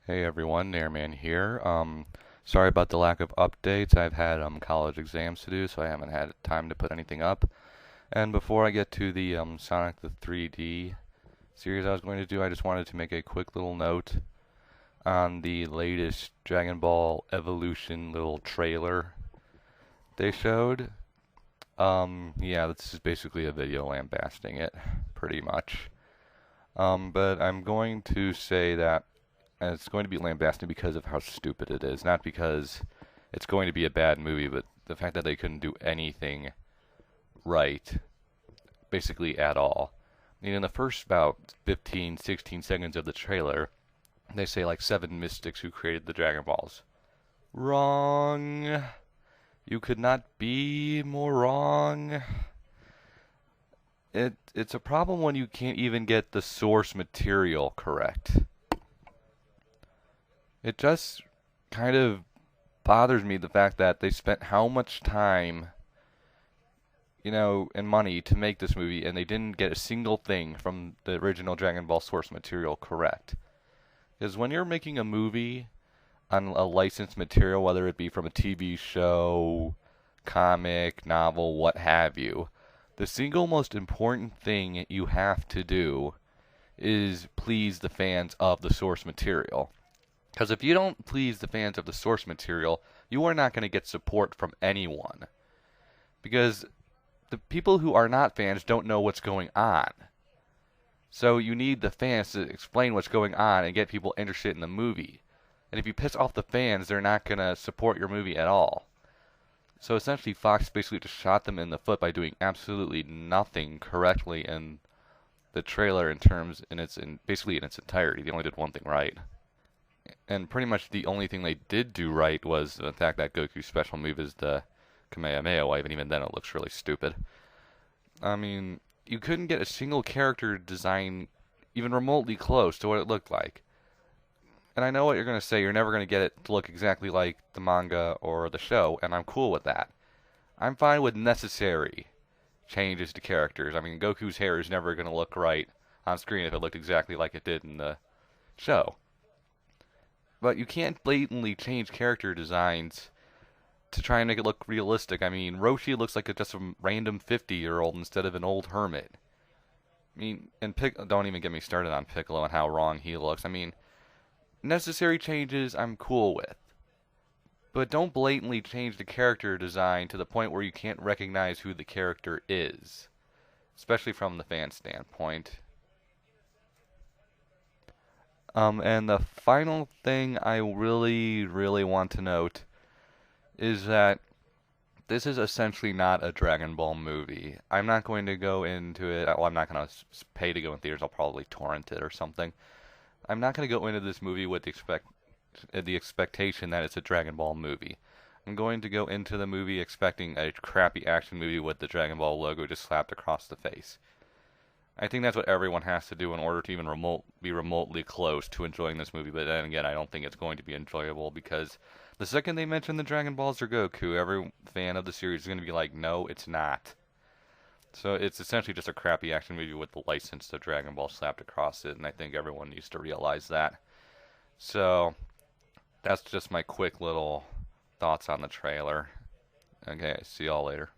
Hey everyone, Nairman here. Sorry about the lack of updates. I've had college exams to do, so I haven't had time to put anything up. And before I get to the Sonic the 3D series I was going to do, I just wanted to make a quick little note on the latest Dragon Ball Evolution little trailer they showed. Yeah, this is basically a video lambasting it, pretty much. But I'm going to say that it's going to be lambasted because of how stupid it is, not because it's going to be a bad movie, but the fact that they couldn't do anything right, basically at all. I mean, in the first about 15, 16 seconds of the trailer, they say like 7 mystics who created the Dragon Balls. Wrong. You could not be more wrong. It's a problem when you can't even get the source material correct. It just kind of bothers me the fact that they spent how much time, and money to make this movie, and they didn't get a single thing from the original Dragon Ball source material correct. Because when you're making a movie on a licensed material, whether it be from a TV show, comic, novel, what have you, the single most important thing you have to do is please the fans of the source material. Because if you don't please the fans of the source material, you are not going to get support from anyone. Because the people who are not fans don't know what's going on. So you need the fans to explain what's going on and get people interested in the movie. And if you piss off the fans, they're not going to support your movie at all. So essentially, Fox basically just shot them in the foot by doing absolutely nothing correctly in the trailer basically in its entirety. They only did one thing right. And pretty much the only thing they did do right was the fact that Goku's special move is the Kamehameha wave, and even then it looks really stupid. I mean, you couldn't get a single character design even remotely close to what it looked like. And I know what you're going to say, you're never going to get it to look exactly like the manga or the show, and I'm cool with that. I'm fine with necessary changes to characters. I mean, Goku's hair is never going to look right on screen if it looked exactly like it did in the show. But you can't blatantly change character designs to try and make it look realistic. I mean, Roshi looks like just a random 50-year-old instead of an old hermit. I mean, and don't even get me started on Piccolo and how wrong he looks. I mean, necessary changes I'm cool with. But don't blatantly change the character design to the point where you can't recognize who the character is. Especially from the fan standpoint. And the final thing I really, really want to note is that this is essentially not a Dragon Ball movie. I'm not going to go into it. Well, I'm not going to pay to go in theaters. I'll probably torrent it or something. I'm not going to go into this movie with the expectation that it's a Dragon Ball movie. I'm going to go into the movie expecting a crappy action movie with the Dragon Ball logo just slapped across the face. I think that's what everyone has to do in order to even be remotely close to enjoying this movie. But then again, I don't think it's going to be enjoyable because the second they mention the Dragon Balls or Goku, every fan of the series is going to be like, no, it's not. So it's essentially just a crappy action movie with the license of Dragon Ball slapped across it, and I think everyone needs to realize that. So that's just my quick little thoughts on the trailer. Okay, see y'all later.